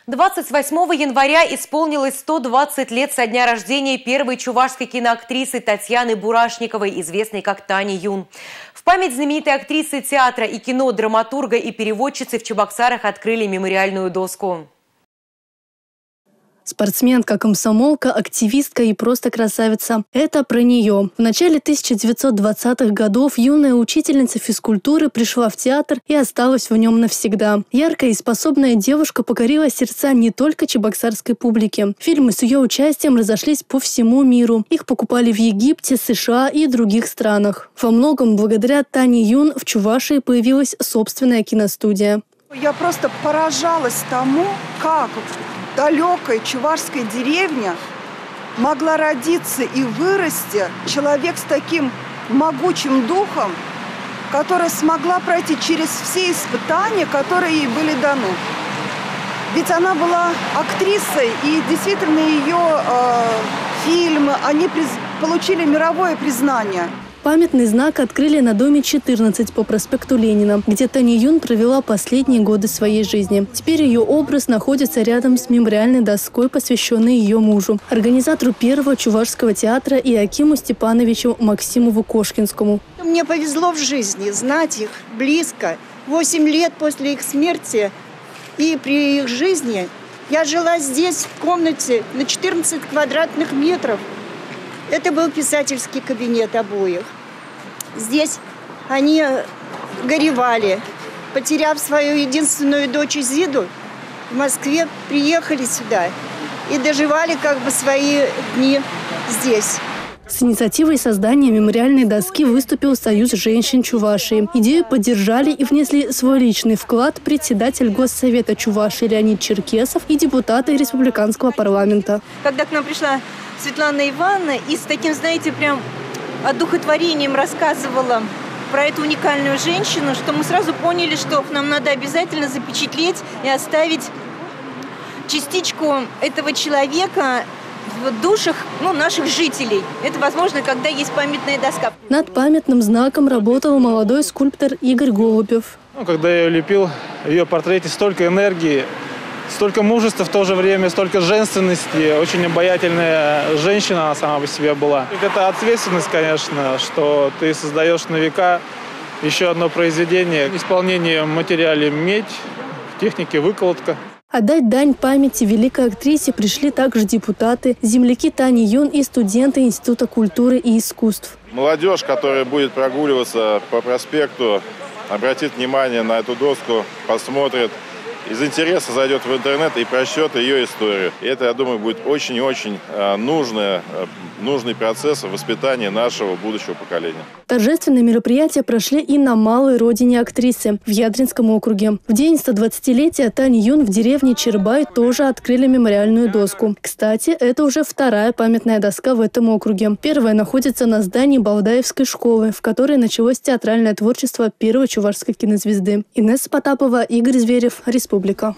28 января исполнилось 120 лет со дня рождения первой чувашской киноактрисы Татьяны Бурашниковой, известной как Таня Юн. В память знаменитой актрисы театра и кино, драматурга и переводчицы в Чебоксарах открыли мемориальную доску. Спортсменка, комсомолка, активистка и просто красавица. Это про нее. В начале 1920-х годов юная учительница физкультуры пришла в театр и осталась в нем навсегда. Яркая и способная девушка покорила сердца не только чебоксарской публики. Фильмы с ее участием разошлись по всему миру. Их покупали в Египте, США и других странах. Во многом благодаря Тане Юн в Чувашии появилась собственная киностудия. Я просто поражалась тому, как далекая чувашская деревня могла родиться и вырасти человек с таким могучим духом, которая смогла пройти через все испытания, которые ей были даны. Ведь она была актрисой, и действительно ее фильмы, они получили мировое признание. Памятный знак открыли на доме 14 по проспекту Ленина, где Таня Юн провела последние годы своей жизни. Теперь ее образ находится рядом с мемориальной доской, посвященной ее мужу, организатору первого чувашского театра Иакиму Степановичу Максимову Кошкинскому. Мне повезло в жизни знать их близко. 8 лет после их смерти и при их жизни я жила здесь, в комнате, на 14 квадратных метров. Это был писательский кабинет обоих. Здесь они горевали. Потеряв свою единственную дочь Изиду, в Москве приехали сюда и доживали как бы свои дни здесь. С инициативой создания мемориальной доски выступил Союз женщин Чувашии. Идею поддержали и внесли свой личный вклад председатель Госсовета Чувашии Леонид Черкесов и депутаты республиканского парламента. Когда к нам пришла Светлана Ивановна и с таким, знаете, прям одухотворением рассказывала про эту уникальную женщину, что мы сразу поняли, что нам надо обязательно запечатлеть и оставить частичку этого человека в душах наших жителей. Это возможно, когда есть памятная доска. Над памятным знаком работал молодой скульптор Игорь Голубев. Когда я ее лепил, в ее портрете столько энергии, столько мужества в то же время, столько женственности. Очень обаятельная женщина она сама по себе была. Это ответственность, конечно, что ты создаешь на века еще одно произведение. Исполнение материале медь, в технике выколотка. Отдать дань памяти великой актрисе пришли также депутаты, земляки Тани Юн и студенты Института культуры и искусств. Молодежь, которая будет прогуливаться по проспекту, обратит внимание на эту доску, посмотрит, из интереса зайдет в интернет и прочтет ее историю. И это, я думаю, будет очень и очень нужный процесс воспитания нашего будущего поколения. Торжественные мероприятия прошли и на малой родине актрисы в Ядринском округе. В день 120-летия Тани Юн в деревне Чербай тоже открыли мемориальную доску. Кстати, это уже вторая памятная доска в этом округе. Первая находится на здании Балдаевской школы, в которой началось театральное творчество первой чувашской кинозвезды. Инесса Потапова, Игорь Зверев, Республика.